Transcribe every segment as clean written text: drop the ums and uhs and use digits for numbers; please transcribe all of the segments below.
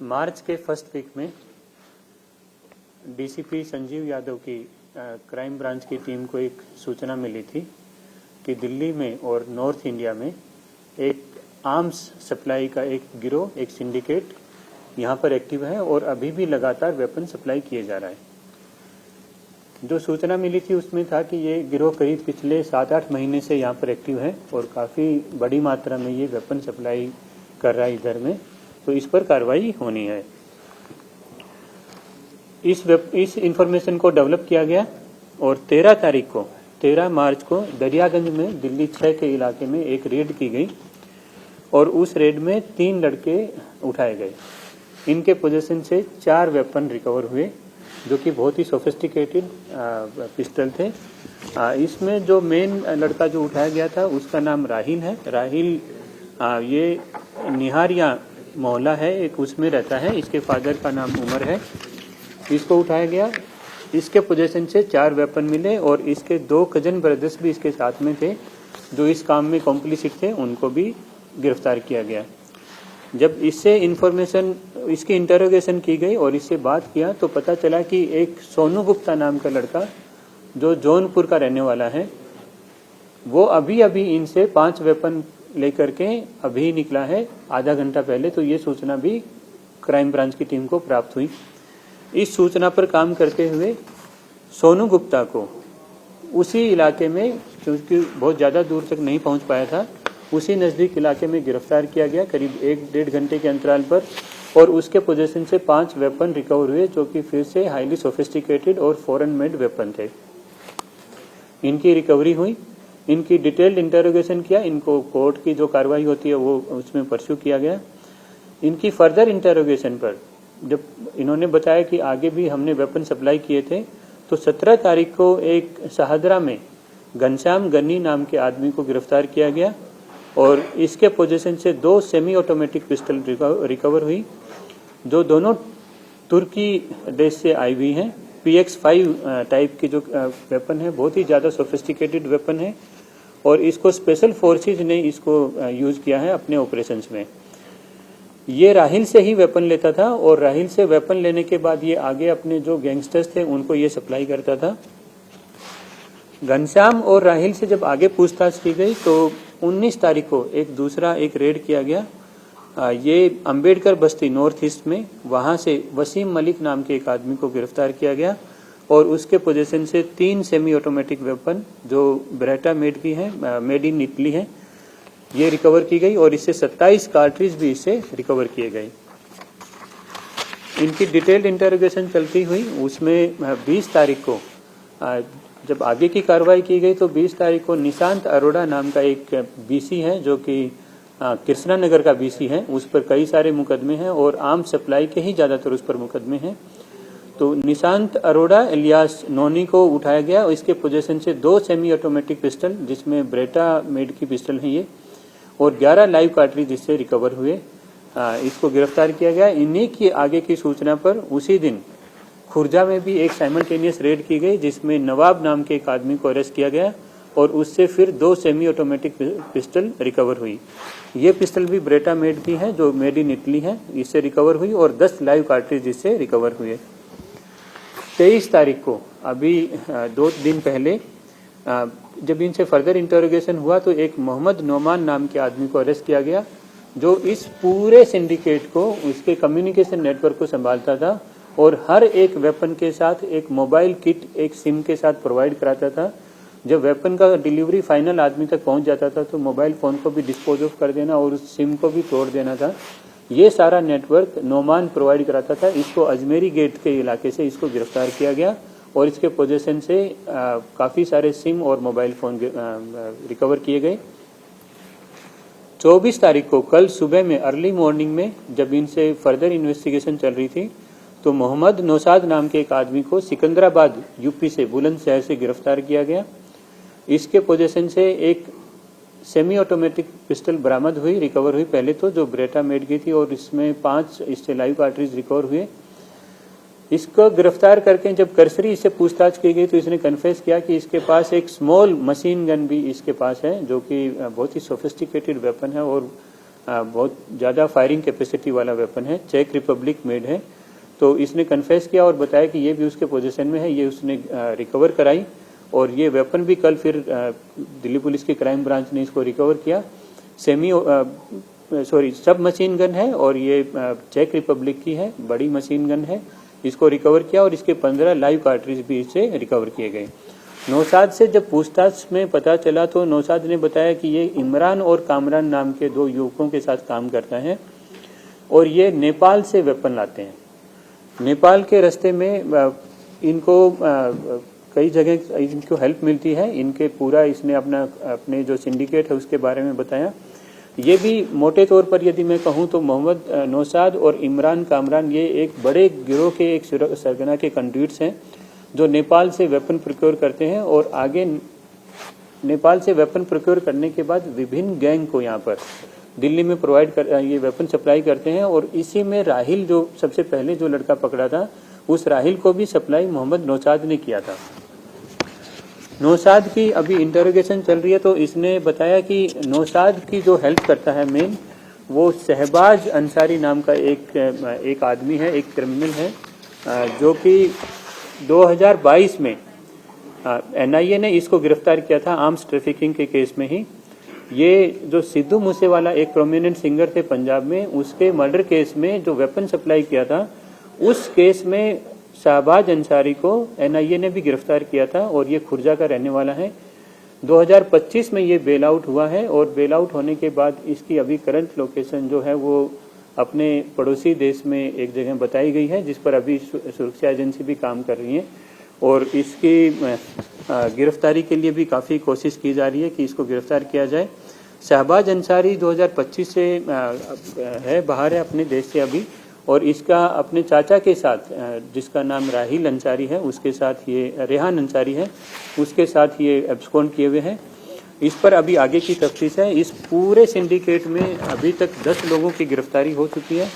मार्च के first week में DCP Sanjeev Yadav की क्राइम ब्रांच की टीम को एक सूचना मिली थी कि दिल्ली में और नॉर्थ इंडिया में एक आर्म्स सप्लाई का एक गिरोह, एक सिंडिकेट यहाँ पर एक्टिव है और अभी भी लगातार वेपन सप्लाई किए जा रहा है। जो सूचना मिली थी उसमें था कि ये गिरोह करीब पिछले 7-8 महीने से यहाँ पर एक्टिव है और काफ़ी बड़ी मात्रा में ये वेपन सप्लाई कर रहा है इधर में, तो इस पर कार्रवाई होनी है। इस इंफॉर्मेशन को डेवलप किया गया और 13 मार्च को दरियागंज में दिल्ली 6 के इलाके में एक रेड की गई और उस रेड में 3 लड़के उठाए गए। इनके पोजीशन से 4 वेपन रिकवर हुए जो कि बहुत ही सोफिस्टिकेटेड पिस्टल थे। इसमें जो मेन लड़का जो उठाया गया था उसका नाम राहिल है। राहिल ये निहारिया मोहल्ला है एक, उसमें रहता है। इसके फादर का नाम उमर है। इसको उठाया गया। इसके पोजीशन से 4 वेपन मिले और इसके 2 कजन ब्रदर्स भी इसके साथ में थे जो इस काम में कॉम्प्लिसिट थे, उनको भी गिरफ्तार किया गया। जब इससे इंफॉर्मेशन, इसकी इंटरोगेशन की गई और इससे बात किया तो पता चला कि एक सोनू गुप्ता नाम का लड़का जो जौनपुर का रहने वाला है, वो अभी इनसे 5 वेपन लेकर के अभी निकला है आधा घंटा पहले। तो ये सूचना भी क्राइम ब्रांच की टीम को प्राप्त हुई। इस सूचना पर काम करते हुए सोनू गुप्ता को उसी इलाके में, क्योंकि बहुत ज़्यादा दूर तक नहीं पहुंच पाया था, उसी नज़दीक इलाके में गिरफ्तार किया गया करीब 1-1.5 घंटे के अंतराल पर और उसके पोजीशन से 5 वेपन रिकवर हुए जो कि फिर से हाईली सोफिस्टिकेटेड और फॉरेन मेड वेपन थे। इनकी रिकवरी हुई, इनकी डिटेल्ड इंटरोगेशन किया, इनको कोर्ट की जो कार्रवाई होती है वो उसमें परस्यू किया गया। इनकी फर्दर इंटरोगेशन पर जब इन्होंने बताया कि आगे भी हमने वेपन सप्लाई किए थे, तो 17 तारीख को एक शहादरा में घनश्याम गन्नी नाम के आदमी को गिरफ्तार किया गया और इसके पोजीशन से 2 सेमी ऑटोमेटिक पिस्टल रिकवर हुई जो दोनों तुर्की देश से आई हुई हैं। PX-5 टाइप की जो वेपन है, बहुत ही ज़्यादा सोफिस्टिकेटेड वेपन है और इसको स्पेशल फोर्सेज ने इसको यूज़ किया है अपने ऑपरेशंस में। ये राहिल से ही वेपन लेता था और राहिल से वेपन लेने के बाद ये आगे अपने जो गैंगस्टर्स थे उनको ये सप्लाई करता था। घनश्याम और राहिल से जब आगे पूछताछ की गई तो 19 तारीख को एक रेड किया गया। ये अंबेडकर बस्ती नॉर्थ ईस्ट में, वहां से वसीम मलिक नाम के एक आदमी को गिरफ्तार किया गया और उसके पोजीशन से 3 सेमी ऑटोमेटिक वेपन जो ब्रेटा मेड की है, मेड इन इटली है, ये रिकवर की गई और इससे 27 कार्ट्रिज भी इससे रिकवर किए गए। इनकी डिटेल्ड इंटरोगेशन चलती हुई उसमें 20 तारीख को जब आगे की कार्रवाई की गई तो 20 तारीख को निशांत अरोड़ा नाम का एक BC है जो कि कृष्णा नगर का BC है, उस पर कई सारे मुकदमे हैं और आर्म सप्लाई के ही ज़्यादातर उस पर मुकदमे हैं। तो निशांत अरोड़ा इलियास नोनी को उठाया गया और इसके पोजीशन से 2 सेमी ऑटोमेटिक पिस्टल जिसमें ब्रेटा मेड की पिस्टल है ये और 11 लाइव कार्ट्रिज इससे रिकवर हुए। इसको गिरफ्तार किया गया। इन्हीं की आगे की सूचना पर उसी दिन खुर्जा में भी एक साइमल्टेनियस रेड की गई जिसमें नवाब नाम के एक आदमी को अरेस्ट किया गया और उससे फिर 2 सेमी ऑटोमेटिक पिस्टल रिकवर हुई। ये पिस्टल भी ब्रेटा मेड की है जो मेड इन इटली है, इससे रिकवर हुई और 10 लाइव कार्ट्रिज इससे रिकवर हुए। 23 तारीख को अभी 2 दिन पहले जब इनसे फर्दर इंटरोगेशन हुआ तो एक मोहम्मद नोमान नाम के आदमी को अरेस्ट किया गया जो इस पूरे सिंडिकेट को, उसके कम्युनिकेशन नेटवर्क को संभालता था और हर एक वेपन के साथ एक मोबाइल किट एक सिम के साथ प्रोवाइड कराता था। जब वेपन का डिलीवरी फाइनल आदमी तक पहुंच जाता था तो मोबाइल फोन को भी डिस्पोज ऑफ कर देना और उस सिम को भी तोड़ देना था। ये सारा नेटवर्क नोमान प्रोवाइड कराता था। इसको अजमेरी गेट के इलाके से इसको गिरफ्तार किया गया और इसके पोजीशन से काफ़ी सारे सिम और मोबाइल फ़ोन रिकवर किए गए। 24 तारीख को कल सुबह में अर्ली मॉर्निंग में जब इनसे फर्दर इन्वेस्टिगेशन चल रही थी तो मोहम्मद नौसाद नाम के एक आदमी को सिकंदराबाद यूपी से बुलंदशहर से गिरफ्तार किया गया। इसके पोजीशन से एक सेमी ऑटोमेटिक पिस्टल बरामद हुई, रिकवर हुई पहले तो, जो ब्रेटा मेड की थी और इसमें 5 इससे लाइव कार्ट्रिज रिकवर हुए। इसको गिरफ्तार करके जब करसरी इससे पूछताछ की गई तो इसने कन्फेस किया कि इसके पास एक स्मॉल मशीन गन भी इसके पास है जो कि बहुत ही सोफिस्टिकेटेड वेपन है और बहुत ज़्यादा फायरिंग कैपेसिटी वाला वेपन है, चेक रिपब्लिक मेड है। तो इसने कन्फेस किया और बताया कि ये भी उसके पोजीशन में है, ये उसने रिकवर कराई और ये वेपन भी कल फिर दिल्ली पुलिस की क्राइम ब्रांच ने इसको रिकवर किया। सब मशीन गन है और ये चेक रिपब्लिक की है, बड़ी मशीन गन है, इसको रिकवर किया और इसके 15 लाइव कार्ट्रिज भी इससे रिकवर किए गए। नौशाद से जब पूछताछ में पता चला तो नौशाद ने बताया कि ये इमरान और कामरान नाम के 2 युवकों के साथ काम करता है और ये नेपाल से वेपन लाते हैं। नेपाल के रास्ते में इनको कई जगह इनको हेल्प मिलती है, इनके पूरा इसने अपने जो सिंडिकेट है उसके बारे में बताया। ये भी मोटे तौर पर यदि मैं कहूं तो मोहम्मद नौशाद और इमरान कामरान ये एक बड़े गिरोह के एक सरगना के कंडक्टर्स हैं जो नेपाल से वेपन प्रोक्योर करते हैं और आगे नेपाल से वेपन प्रोक्योर करने के बाद विभिन्न गैंग को यहाँ पर दिल्ली में ये वेपन सप्लाई करते हैं। और इसी में राहिल जो सबसे पहले जो लड़का पकड़ा था उस राहिल को भी सप्लाई मोहम्मद नौशाद ने किया था। नौशाद की अभी इंटरोगेशन चल रही है तो इसने बताया कि नौशाद की जो हेल्प करता है मेन वो शहबाज अंसारी नाम का एक आदमी है, एक क्रिमिनल है जो कि 2022 में एनआईए ने इसको गिरफ्तार किया था आर्म्स ट्रैफिकिंग के केस में ही। ये जो सिद्धू मूसेवाला एक प्रोमिनेंट सिंगर थे पंजाब में, उसके मर्डर केस में जो वेपन सप्लाई किया था उस केस में शहबाज अंसारी को एनआईए ने भी गिरफ्तार किया था और ये खुर्जा का रहने वाला है। 2025 में ये बेल आउट हुआ है और बेल आउट होने के बाद इसकी अभी करंट लोकेशन जो है वो अपने पड़ोसी देश में एक जगह बताई गई है जिस पर अभी सुरक्षा एजेंसी भी काम कर रही है और इसकी गिरफ्तारी के लिए भी काफ़ी कोशिश की जा रही है कि इसको गिरफ्तार किया जाए। शहबाज अंसारी 2025 से है बाहर है अपने देश से अभी और इसका अपने चाचा के साथ जिसका नाम राहिल अंसारी है उसके साथ ये रेहान अंसारी है उसके साथ ये एब्सकॉन्ड किए हुए हैं। इस पर अभी आगे की तफ्तीश है। इस पूरे सिंडिकेट में अभी तक 10 लोगों की गिरफ्तारी हो चुकी है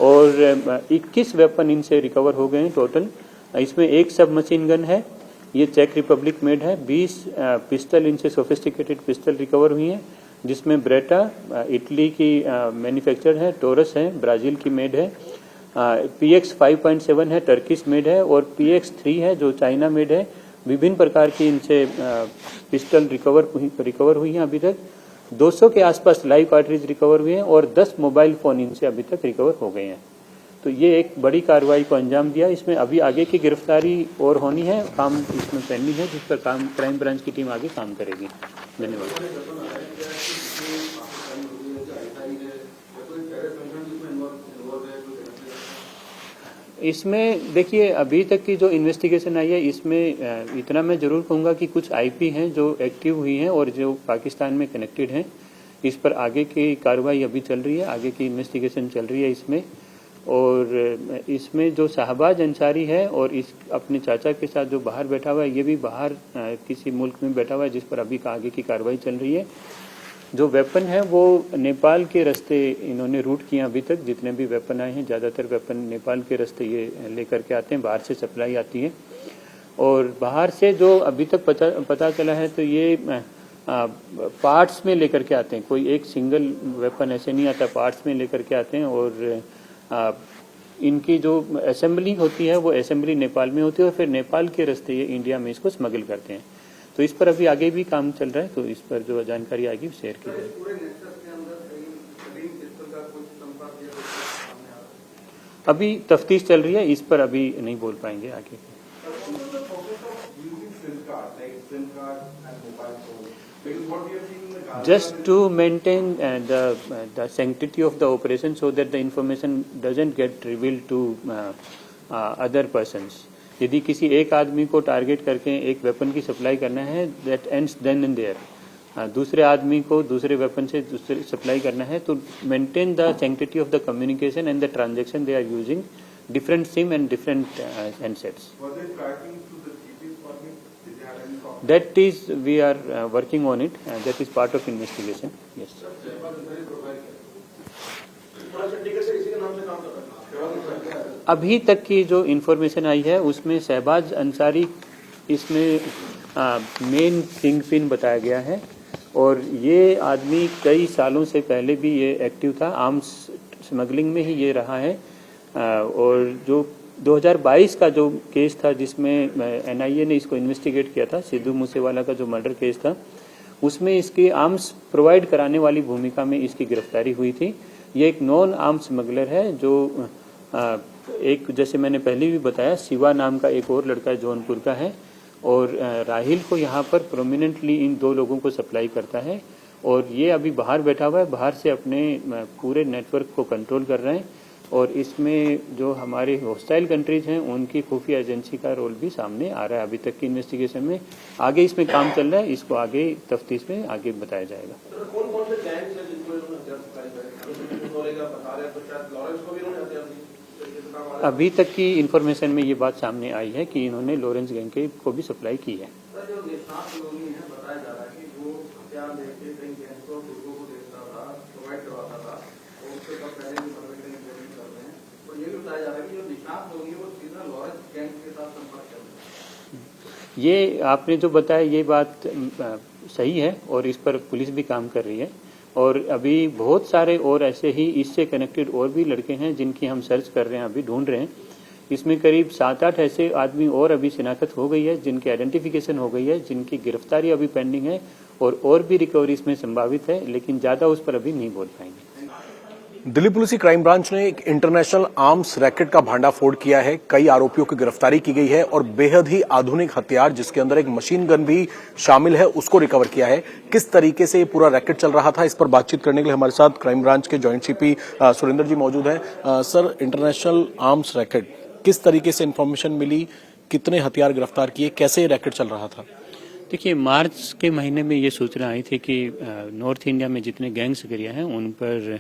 और 21 वेपन इनसे रिकवर हो गए हैं टोटल। इसमें एक सब मशीन गन है, ये चेक रिपब्लिक मेड है। 20 पिस्टल इनसे सोफिस्टिकेटेड पिस्टल रिकवर हुई हैं जिसमें ब्रेटा इटली की मैन्युफैक्चर्ड है, टोरस है ब्राज़ील की मेड है, PX 5.7 है टर्किश मेड है और PX 3 है जो चाइना मेड है। विभिन्न प्रकार की इनसे पिस्टल रिकवर हुई हैं अभी तक। 200 के आसपास लाइव कार्ट्रिज रिकवर हुए हैं और 10 मोबाइल फ़ोन इनसे अभी तक रिकवर हो गए हैं। तो ये एक बड़ी कार्रवाई को अंजाम दिया। इसमें अभी आगे की गिरफ्तारी और होनी है, काम इसमें पेंडिंग है जिस पर काम क्राइम ब्रांच की टीम आगे काम करेगी। धन्यवाद। इसमें देखिए अभी तक की जो इन्वेस्टिगेशन आई है इसमें इतना मैं जरूर कहूँगा कि कुछ आईपी हैं जो एक्टिव हुई हैं और जो पाकिस्तान में कनेक्टेड हैं। इस पर आगे की कार्रवाई अभी चल रही है, आगे की इन्वेस्टिगेशन चल रही है इसमें। और इसमें जो शहबाज अंसारी है और इस अपने चाचा के साथ जो बाहर बैठा हुआ है ये भी बाहर किसी मुल्क में बैठा हुआ है जिस पर अभी आगे की कार्रवाई चल रही है। जो वेपन है वो नेपाल के रास्ते इन्होंने रूट किया अभी तक। जितने भी वेपन आए हैं ज़्यादातर वेपन नेपाल के रास्ते ये लेकर के आते हैं, बाहर से सप्लाई आती है। और बाहर से जो अभी तक पता चला है तो ये पार्ट्स में लेकर के आते हैं, कोई एक सिंगल वेपन ऐसे नहीं आता, पार्ट्स में लेकर के आते हैं। और इनकी जो असेंबली होती है वो असेंबली नेपाल में होती है और फिर नेपाल के रास्ते ये इंडिया में इसको स्मगल करते हैं। तो इस पर अभी आगे भी काम चल रहा है, तो इस पर जो जानकारी आएगी शेयर की जाएगी। अभी तफ्तीश चल रही है, इस पर अभी नहीं बोल पाएंगे आगे। Just to maintain the sanctity of the operation so that the information doesn't get revealed to other persons. यदि किसी एक आदमी को टारगेट करके एक वेपन की सप्लाई करना है, that ends then and there. दूसरे आदमी को दूसरे वेपन से दूसरे सप्लाई करना है तो maintain the sanctity of the communication and the transaction they are using different SIM and different handsets. That is, we are working on it, and that is part of investigation. Yes. अभी तक की जो information आई है उसमें शहबाज अंसारी इसमें main king pin बताया गया है और ये आदमी कई सालों से पहले भी ये एक्टिव था, आर्म्स स्मगलिंग में ही ये रहा है। और जो 2022 का जो केस था जिसमें NIA ने इसको इन्वेस्टिगेट किया था, सिद्धू मूसेवाला का जो मर्डर केस था, उसमें इसकी आर्म्स प्रोवाइड कराने वाली भूमिका में इसकी गिरफ्तारी हुई थी। ये एक नॉन आर्म स्मगलर है जो एक, जैसे मैंने पहले भी बताया, शिवा नाम का एक और लड़का जौनपुर का है और राहिल को यहाँ पर प्रोमिनेंटली इन दो लोगों को सप्लाई करता है। और ये अभी बाहर बैठा हुआ है, बाहर से अपने पूरे नेटवर्क को कंट्रोल कर रहे हैं। और इसमें जो हमारे हॉस्टाइल कंट्रीज हैं उनकी खुफिया एजेंसी का रोल भी सामने आ रहा है अभी तक की इन्वेस्टिगेशन में। आगे इसमें काम चल रहा है, इसको आगे तफ्तीश में आगे बताया जाएगा। अभी तक की इंफॉर्मेशन में ये बात सामने आई है कि इन्होंने लॉरेंस गैंग को भी सप्लाई की है। ये आपने जो बताया ये बात सही है और इस पर पुलिस भी काम कर रही है। और अभी बहुत सारे और ऐसे ही इससे कनेक्टेड और भी लड़के हैं जिनकी हम सर्च कर रहे हैं, अभी ढूंढ रहे हैं। इसमें करीब 7-8 ऐसे आदमी और अभी शिनाख्त हो गई है, जिनकी आइडेंटिफिकेशन हो गई है, जिनकी गिरफ्तारी अभी पेंडिंग है और भी रिकवरी इसमें संभावित है, लेकिन ज्यादा उस पर अभी नहीं बोल पाएंगे। दिल्ली पुलिस की क्राइम ब्रांच ने एक इंटरनेशनल आर्म्स रैकेट का भांडाफोड़ किया है। कई आरोपियों की गिरफ्तारी की गई है और बेहद ही आधुनिक हथियार, जिसके अंदर एक मशीन गन भी शामिल है, उसको रिकवर किया है। किस तरीके से ये पूरा रैकेट चल रहा था, इस पर बातचीत करने के लिए हमारे साथ क्राइम ब्रांच के जॉइंट सीपी सुरेंद्र जी मौजूद हैं। सर, इंटरनेशनल आर्म्स रैकेट किस तरीके से इंफॉर्मेशन मिली, कितने हथियार गिरफ्तार किए, कैसे ये रैकेट चल रहा था? देखिए, मार्च के महीने में ये सूचना आई थी कि नॉर्थ इंडिया में जितने गैंग सक्रिय हैं उन पर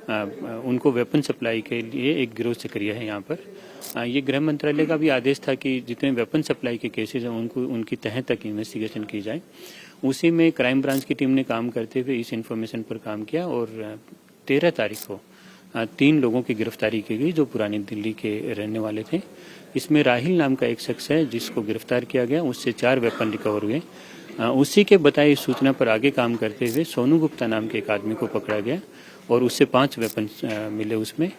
उनको वेपन सप्लाई के लिए एक गिरोह सक्रिय है यहाँ पर। ये गृह मंत्रालय का भी आदेश था कि जितने वेपन सप्लाई के केसेस हैं उनको उनकी तह तक इन्वेस्टिगेशन की जाए। उसी में क्राइम ब्रांच की टीम ने काम करते हुए इस इन्फॉर्मेशन पर काम किया और 13 तारीख को 3 लोगों की गिरफ्तारी की गई जो पुरानी दिल्ली के रहने वाले थे। इसमें राहिल नाम का एक शख्स है जिसको गिरफ्तार किया गया, उससे 4 वेपन रिकवर हुए। उसी के बताई सूचना पर आगे काम करते हुए सोनू गुप्ता नाम के एक आदमी को पकड़ा गया और उससे 5 वेपन मिले। उसमें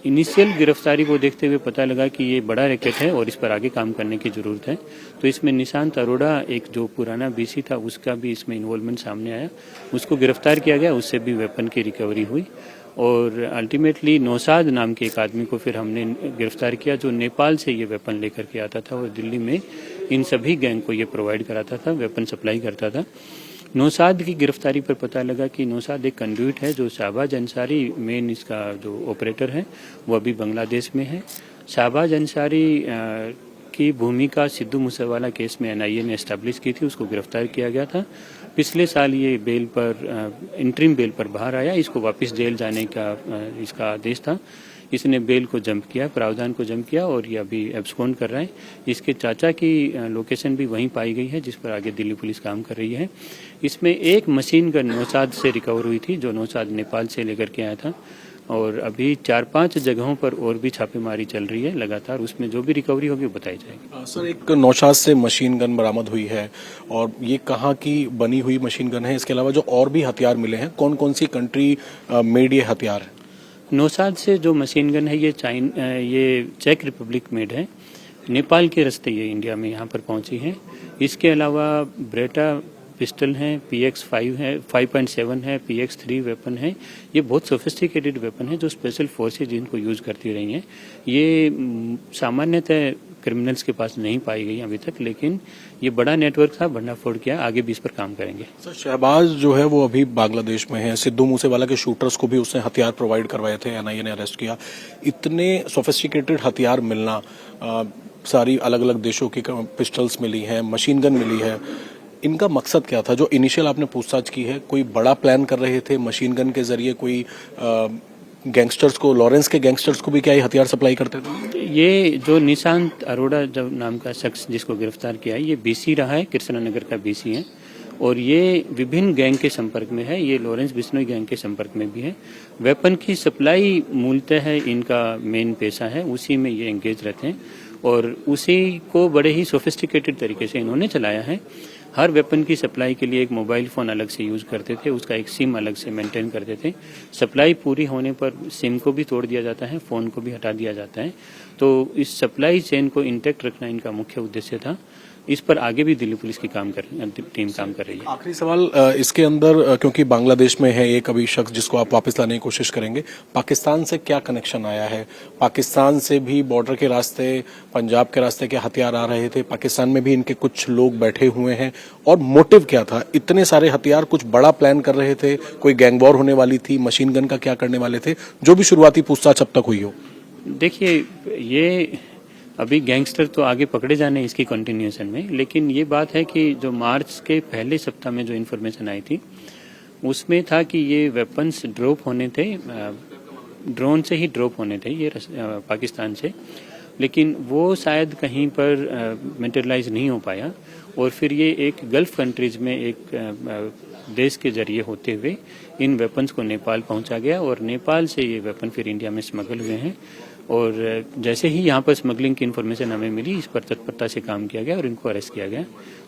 इनिशियल गिरफ्तारी को देखते हुए पता लगा कि ये बड़ा रैकेट है और इस पर आगे काम करने की जरूरत है। तो इसमें निशांत अरोड़ा, एक जो पुराना BC था, उसका भी इसमें इन्वॉल्वमेंट सामने आया, उसको गिरफ्तार किया गया, उससे भी वेपन की रिकवरी हुई। और अल्टीमेटली नौशाद नाम के एक आदमी को फिर हमने गिरफ्तार किया जो नेपाल से ये वेपन लेकर के आता था और दिल्ली में इन सभी गैंग को ये प्रोवाइड कराता था, वेपन सप्लाई करता था। नौशाद की गिरफ्तारी पर पता लगा कि नौशाद एक कंड्यूट है जो शाहबाज अंसारी, मेन इसका जो ऑपरेटर है, वो अभी बांग्लादेश में है। शाहबाज अंसारी की भूमिका सिद्धू मूसेवाला केस में NIA ने एस्टैब्लिश की थी, उसको गिरफ्तार किया गया था। पिछले साल ये बेल पर, इंटरिम बेल पर बाहर आया, इसको वापस जेल जाने का इसका आदेश था। इसने बेल को जंप किया, प्रावधान को जंप किया और ये अभी एब्सकॉन्ड कर रहा है। इसके चाचा की लोकेशन भी वहीं पाई गई है जिस पर आगे दिल्ली पुलिस काम कर रही है। इसमें एक मशीन गन नौशाद से रिकवर हुई थी जो नौशाद नेपाल से लेकर के आया था और अभी 4-5 जगहों पर और भी छापेमारी चल रही है लगातार, उसमें जो भी रिकवरी होगी वो बताई जाएगी। सर, एक नौशाद से मशीन गन बरामद हुई है और ये कहाँ की बनी हुई मशीन गन है? इसके अलावा जो और भी हथियार मिले हैं, कौन कौन सी कंट्री मेड ये हथियार है? नौशाद से जो मशीन गन है ये चेक रिपब्लिक मेड है, नेपाल के रास्ते ये इंडिया में यहाँ पर पहुंची है। इसके अलावा ब्रेटा पिस्टल है, PX5 है, 5.7 है, PX3 वेपन है। ये बहुत सोफिस्टिकेटेड वेपन है जो स्पेशल फोर्सेज इनको यूज करती रही हैं। ये सामान्यतः क्रिमिनल्स के पास नहीं पाई गई अभी तक, लेकिन ये बड़ा नेटवर्क था, भंडाफोड़ किया, आगे भी इस पर काम करेंगे। सर, शहबाज जो है वो अभी बांग्लादेश में है, सिद्धू मूसेवाला के शूटर्स को भी उसने हथियार प्रोवाइड करवाए थे, NIA ने अरेस्ट किया। इतने सोफिस्टिकेटेड हथियार मिलना, सारी अलग अलग देशों की पिस्टल्स मिली हैं, मशीन गन मिली है, इनका मकसद क्या था? जो इनिशियल आपने पूछताछ की है, कोई बड़ा प्लान कर रहे थे मशीन गन के जरिए? कोई गैंगस्टर्स को, लॉरेंस के गैंगस्टर्स को भी क्या ये हथियार सप्लाई करते थे? ये जो निशांत अरोड़ा जो नाम का शख्स जिसको गिरफ्तार किया है, ये BC रहा है, कृष्णानगर का BC है और ये विभिन्न गैंग के संपर्क में है। ये लॉरेंस बिश्नोई गैंग के संपर्क में भी है। वेपन की सप्लाई मूलतः है इनका मेन पेशा है, उसी में ये एंगेज रहते हैं और उसी को बड़े ही सोफिस्टिकेटेड तरीके से इन्होंने चलाया है। हर वेपन की सप्लाई के लिए एक मोबाइल फ़ोन अलग से यूज़ करते थे, उसका एक सिम अलग से मेंटेन करते थे। सप्लाई पूरी होने पर सिम को भी तोड़ दिया जाता है, फ़ोन को भी हटा दिया जाता है। तो इस सप्लाई चेन को इंटैक्ट रखना इनका मुख्य उद्देश्य था। इस पर आगे भी दिल्ली पुलिस की टीम काम कर रही है। आखिरी सवाल इसके अंदर, क्योंकि बांग्लादेश में है एक अभी शख्स जिसको आप वापस लाने की कोशिश करेंगे, पाकिस्तान से क्या कनेक्शन आया है? पाकिस्तान से भी बॉर्डर के रास्ते, पंजाब के रास्ते के हथियार आ रहे थे, पाकिस्तान में भी इनके कुछ लोग बैठे हुए हैं, और मोटिव क्या था? इतने सारे हथियार, कुछ बड़ा प्लान कर रहे थे, कोई गैंग वॉर होने वाली थी, मशीन गन का क्या करने वाले थे, जो भी शुरुआती पूछताछ अब तक हुई हो? देखिए, ये अभी गैंगस्टर तो आगे पकड़े जाने इसकी कंटिन्यूएशन में, लेकिन ये बात है कि जो मार्च के पहले सप्ताह में जो इन्फॉर्मेशन आई थी उसमें था कि ये वेपन्स ड्रॉप होने थे, ड्रोन से ही ड्रॉप होने थे ये पाकिस्तान से, लेकिन वो शायद कहीं पर मटेरियलाइज नहीं हो पाया, और फिर ये एक गल्फ कंट्रीज में एक देश के जरिए होते हुए इन वेपन्स को नेपाल पहुंचा गया, और नेपाल से ये वेपन फिर इंडिया में स्मगल हुए हैं। और जैसे ही यहाँ पर स्मगलिंग की इन्फॉर्मेशन हमें मिली, इस पर तत्परता से काम किया गया और इनको अरेस्ट किया गया,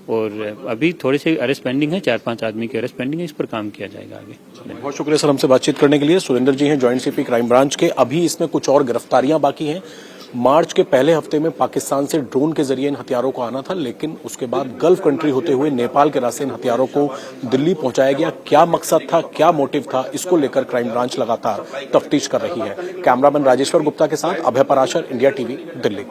और अभी थोड़े से अरेस्ट पेंडिंग है, 4-5 आदमी के अरेस्ट पेंडिंग है, इस पर काम किया जाएगा आगे। बहुत शुक्रिया सर हमसे बातचीत करने के लिए। सुरेंद्र जी हैं जॉइंट सीपी क्राइम ब्रांच के। अभी इसमें कुछ और गिरफ्तारियां बाकी हैं। मार्च के पहले हफ्ते में पाकिस्तान से ड्रोन के जरिए इन हथियारों को आना था, लेकिन उसके बाद गल्फ कंट्री होते हुए नेपाल के रास्ते इन हथियारों को दिल्ली पहुंचाया गया। क्या मकसद था, क्या मोटिव था, इसको लेकर क्राइम ब्रांच लगातार तफ्तीश कर रही है। कैमरामैन राजेश्वर गुप्ता के साथ अभय पराशर, इंडिया टीवी, दिल्ली।